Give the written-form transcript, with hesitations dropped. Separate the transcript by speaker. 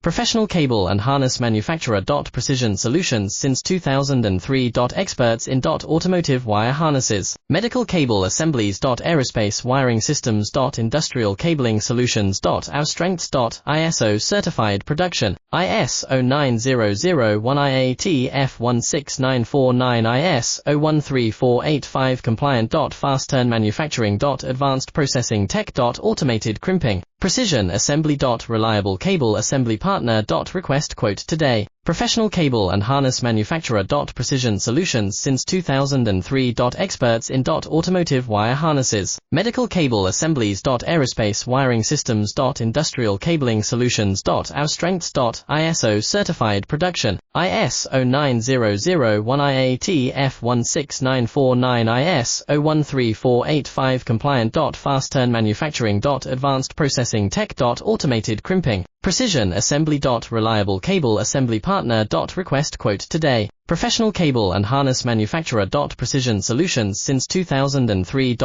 Speaker 1: Professional cable and harness manufacturer. Precision Solutions since 2003. Experts in automotive wire harnesses, medical cable assemblies. Aerospace wiring systems. Industrial cabling solutions. Our strengths. ISO certified production, IS 09001 IAT F16949 IS 013485 compliant. Fast turn manufacturing. Advanced processing tech. Automated crimping, precision assembly. Reliable cable assembly partner. Request quote today. Professional cable and harness manufacturer. Precision Solutions since 2003. Experts in automotive wire harnesses, medical cable assemblies. Aerospace wiring systems. Industrial cabling solutions. Our strengths. ISO certified production, IS 09001 IAT F16949 IS 013485 compliant. Fast turn manufacturing. Advanced processing tech. Automated crimping, precision assembly. Reliable cable assembly partner. Request quote today. Professional cable and harness manufacturer. Precision Solutions since 2003.